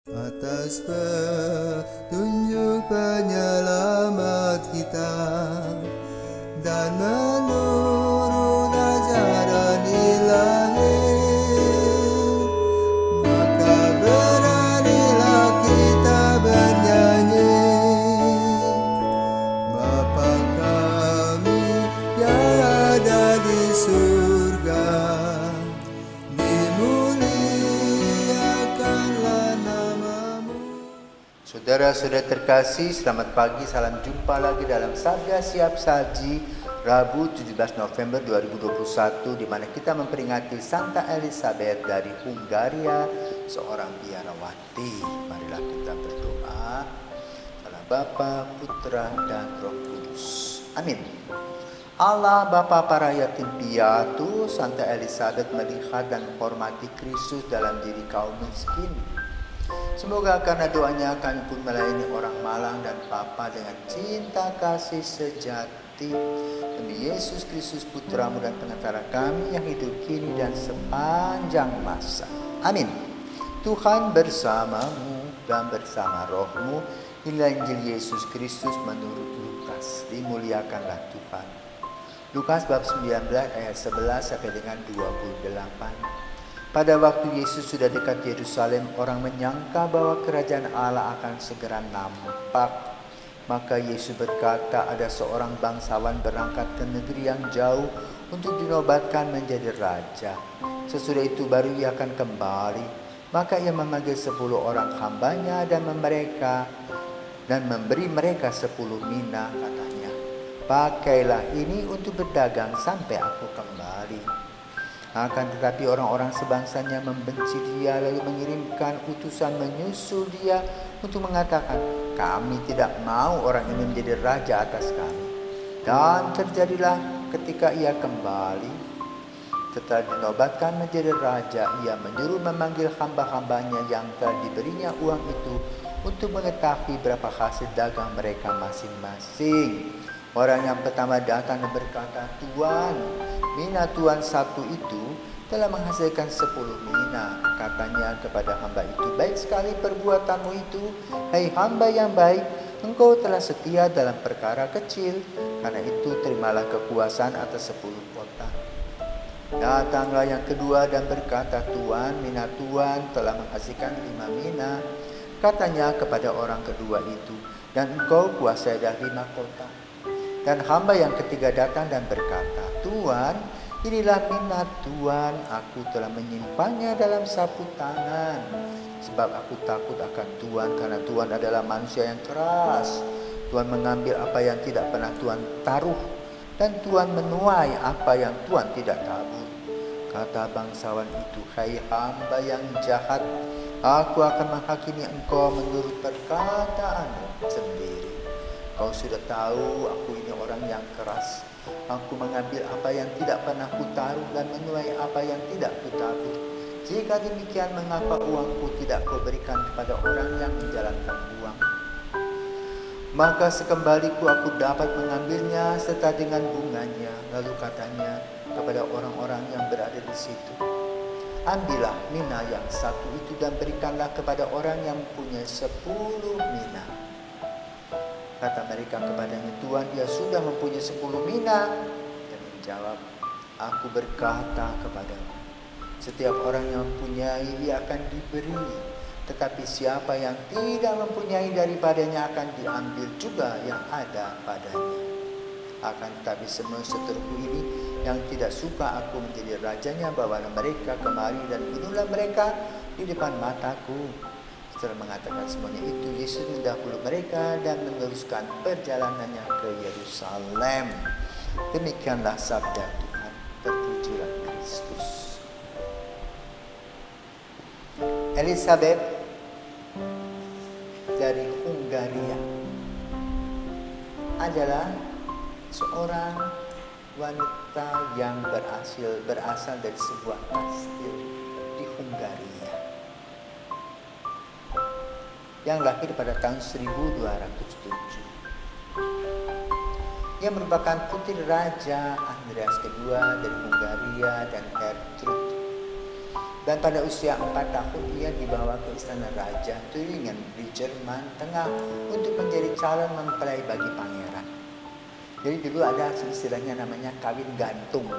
Atas petunjuk penyelamat kita dan menurut ajaran ilahi, maka beranilah kita bernyanyi. Bapa kami yang ada di surga, dimuliakanlah namamu. Saudara-saudara terkasih, selamat pagi, salam jumpa lagi dalam Sabda Siap Saji Rabu 17 November 2021, di mana kita memperingati Santa Elizabeth dari Hungaria, seorang biarawati. Marilah kita berdoa. Salam Bapa, Putra, dan Roh Kudus. Amin. Allah Bapa para yatim piatu, Santa Elizabeth melihat dan menghormati Kristus dalam diri kaum miskin. Semoga karena doanya kami pun melayani orang malang dan papa dengan cinta kasih sejati. Demi Yesus Kristus Putramu dan Pengantara kami yang hidup kini dan sepanjang masa. Amin. Tuhan bersamamu dan bersama rohmu. Inilah Injil Yesus Kristus menurut Lukas. Dimuliakanlah Tuhan. Lukas bab 19 ayat 11 sampai dengan 28. Pada waktu Yesus sudah dekat Yerusalem, orang menyangka bahwa kerajaan Allah akan segera nampak. Maka Yesus berkata, ada seorang bangsawan berangkat ke negeri yang jauh untuk dinobatkan menjadi raja. Sesudah itu baru ia akan kembali. Maka ia memanggil 10 orang hambanya dan memberi mereka 10 mina, katanya, pakailah ini untuk berdagang sampai aku kembali. Akan tetapi orang-orang sebangsanya membenci dia, lalu mengirimkan utusan menyusul dia untuk mengatakan, kami tidak mau orang ini menjadi raja atas kami. Dan terjadilah ketika ia kembali, setelah dinobatkan menjadi raja, ia menyuruh memanggil hamba-hambanya yang telah diberinya uang itu untuk mengetahui berapa hasil dagang mereka masing-masing. Orang yang pertama datang dan berkata, Tuan, mina Tuan satu itu telah menghasilkan 10 mina. Katanya kepada hamba itu, baik sekali perbuatanmu itu, hai hamba yang baik, engkau telah setia dalam perkara kecil, karena itu terimalah kekuasaan atas 10 kota. Datanglah yang kedua dan berkata, Tuan, mina Tuan telah menghasilkan 5 mina. Katanya kepada orang kedua itu, dan engkau kuasai dah 5 kota. Dan hamba yang ketiga datang dan berkata, Tuan, inilah mina Tuan, aku telah menyimpannya dalam sapu tangan. Sebab aku takut akan Tuan, karena Tuan adalah manusia yang keras. Tuan mengambil apa yang tidak pernah Tuan taruh, dan Tuan menuai apa yang Tuan tidak tabur. Kata bangsawan itu, hai hamba yang jahat, aku akan menghakimi engkau menurut perkataanmu sendiri. Kau sudah tahu aku ini orang yang keras. Aku mengambil apa yang tidak pernah kutaruh dan menuai apa yang tidak kutabur. Jika demikian, mengapa uangku tidak kau berikan kepada orang yang menjalankan uang? Maka sekembaliku aku dapat mengambilnya serta dengan bunganya. Lalu katanya kepada orang-orang yang berada di situ, ambillah mina yang satu itu dan berikanlah kepada orang yang mempunyai 10 mina. Kata mereka kepadanya, Tuan, dia sudah mempunyai 10 mina. Dan menjawab, aku berkata kepadamu, setiap orang yang mempunyai dia akan diberi, tetapi siapa yang tidak mempunyai daripadanya akan diambil juga yang ada padanya. Akan tetapi semua seteruku ini yang tidak suka aku menjadi rajanya, bawalah mereka kemari dan bunuhlah mereka di depan mataku. Setelah mengatakan semuanya itu, Yesus mendahului mereka dan meneruskan perjalanannya ke Yerusalem. Demikianlah sabda Tuhan. Terpujilah Kristus. Elizabeth dari Hungaria adalah seorang wanita yang berasal dari sebuah kastil di Hungaria, yang lahir pada tahun 1207. Ia merupakan putri Raja Andreas II dari Hungaria dan Gertrud. Dan pada usia 4 tahun ia dibawa ke istana Raja Thüringen di Jerman Tengah untuk menjadi calon mempelai bagi pangeran. Jadi dulu ada istilahnya namanya kawin gantung,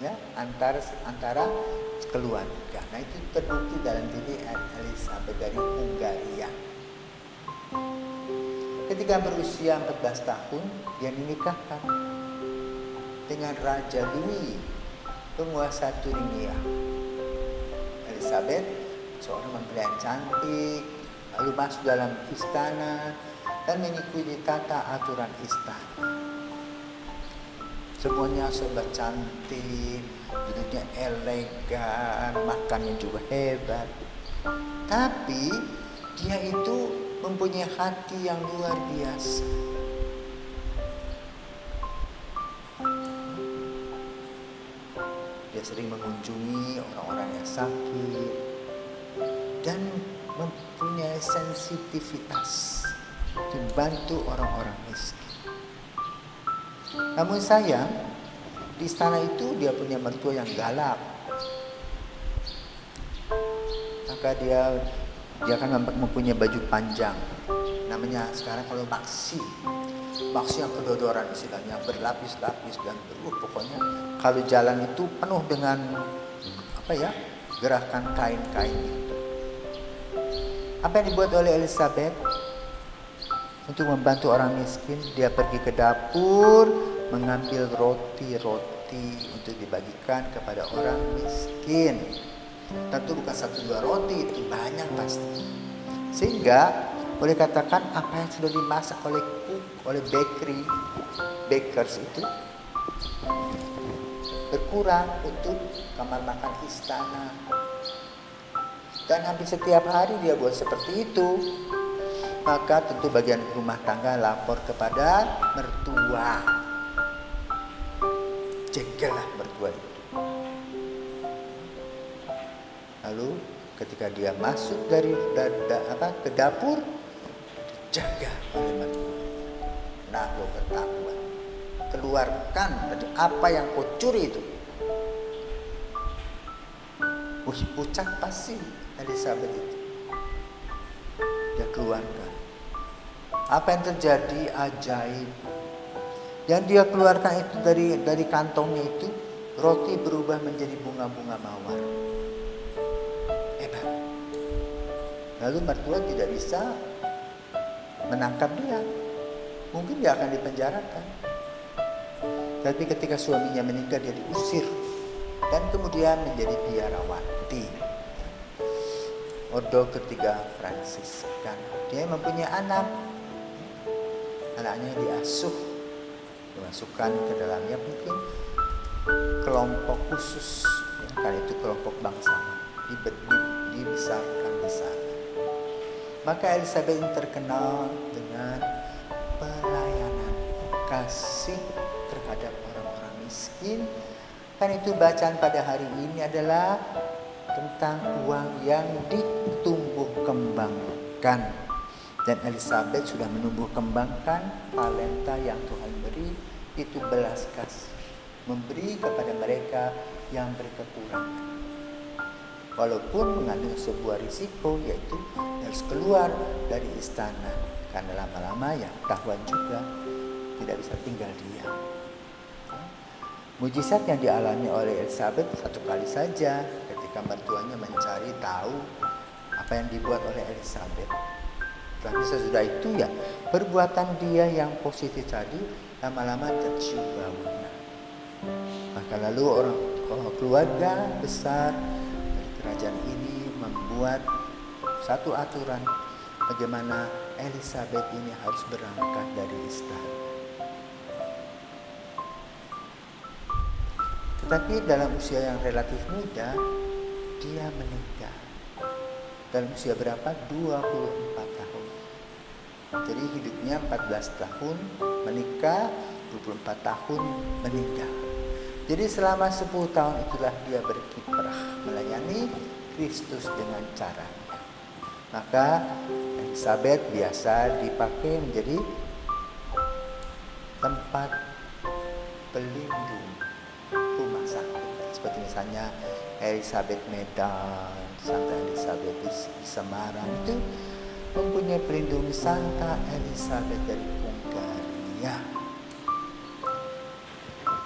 ya, antara keluarga. Nah itu terbukti dalam diri Elizabeth dari Hungaria. Ketika berusia 14 tahun, dia dinikahkan dengan Raja Louis, penguasa Thuringia. Elizabeth, seorang mempelai yang cantik, lalu masuk dalam istana dan mengikuti tata aturan istana. Semuanya serba cantik, duduknya elegan, makannya juga hebat. Tapi dia itu mempunyai hati yang luar biasa. Dia sering mengunjungi orang-orang yang sakit dan mempunyai sensitivitas membantu orang-orang miskin. Namun sayang, di istana itu dia punya mertua yang galak. Maka dia kan mempunyai baju panjang. Namanya sekarang kalau maksi yang kedodoran istilahnya, berlapis-lapis dan pokoknya kalau jalan itu penuh dengan gerakan kain-kain itu. Apa yang dibuat oleh Elizabeth untuk membantu orang miskin? Dia pergi ke dapur mengambil roti-roti untuk dibagikan kepada orang miskin. Tentu bukan 1-2 roti, itu banyak pasti. Sehingga boleh katakan apa yang sudah dimasak oleh bakers itu berkurang untuk kamar makan istana. Dan hampir setiap hari dia buat seperti itu. Maka tentu bagian rumah tangga lapor kepada mertua. Jengkellah mertua itu. Lalu ketika dia masuk dari ke dapur, dijaga oleh mertua. Nah, lo ketahuan. Keluarkan dari apa yang kau curi itu. Pucat pasti Elizabeth itu. Dia keluarkan. Apa yang terjadi? Ajaib. Yang dia keluarkan itu dari kantongnya itu, roti berubah menjadi bunga-bunga mawar. Hebat. Lalu mertua tidak bisa menangkap dia. Mungkin dia akan dipenjarakan. Tapi ketika suaminya meninggal, dia diusir dan kemudian menjadi biarawati. Ordo ketiga Fransiskan. Dia mempunyai anak. Anaknya diasuh, dimasukkan ke dalamnya mungkin kelompok khusus, ya, karena itu kelompok bangsawan, dibesarkan di sana. Maka Elizabeth terkenal dengan pelayanan, kasih terhadap orang-orang miskin. Karena itu bacaan pada hari ini adalah tentang uang yang ditumbuh kembangkan. Dan Elizabeth sudah menumbuh kembangkan talenta yang Tuhan beri, itu belas kasih. Memberi kepada mereka yang berkekurangan. Walaupun mengandung sebuah risiko, yaitu harus keluar dari istana. Karena lama-lama ya ketahuan juga tidak bisa tinggal diam. Mujizat yang dialami oleh Elizabeth satu kali saja ketika mertuanya mencari tahu apa yang dibuat oleh Elizabeth. Tapi sesudah itu ya perbuatan dia yang positif tadi lama-lama tercium baunya. Maka lalu orang keluarga besar dari kerajaan ini membuat satu aturan bagaimana Elizabeth ini harus berangkat dari istana. Tetapi dalam usia yang relatif muda, dia menikah. Dalam usia berapa? 24 tahun. Jadi hidupnya 14 tahun menikah, 24 tahun meninggal. Jadi selama 10 tahun itulah dia berkiprah melayani Kristus dengan caranya. Maka Elizabeth biasa dipakai menjadi tempat pelindung rumah sakit. Seperti misalnya Elizabeth Medan, Santa Elizabeth di Semarang itu mempunyai pelindung Santa Elizabeth dari Hungaria.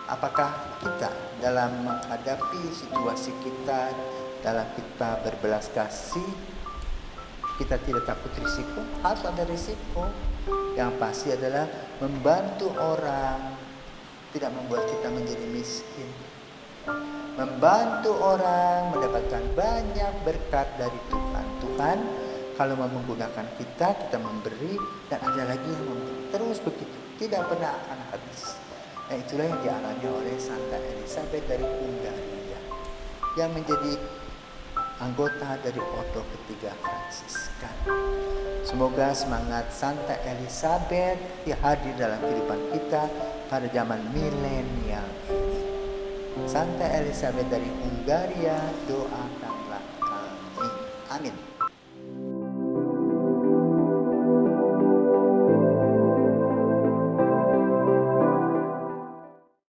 Apakah kita dalam menghadapi situasi kita, dalam kita berbelas kasih, kita tidak takut risiko? Harus ada risiko. Yang pasti adalah membantu orang tidak membuat kita menjadi miskin. Membantu orang mendapatkan banyak berkat dari Tuhan. Tuhan kalau mau menggunakan kita memberi, dan ada lagi yang memberi. Terus begitu, tidak pernah akan habis. Nah, itulah yang dialami oleh Santa Elizabeth dari Hungaria yang menjadi anggota dari Ordo Ketiga Fransiskan. Semoga semangat Santa Elizabeth hadir dalam kehidupan kita pada zaman milenial ini. Santa Elizabeth dari Hungaria, doakanlah kami. Amin.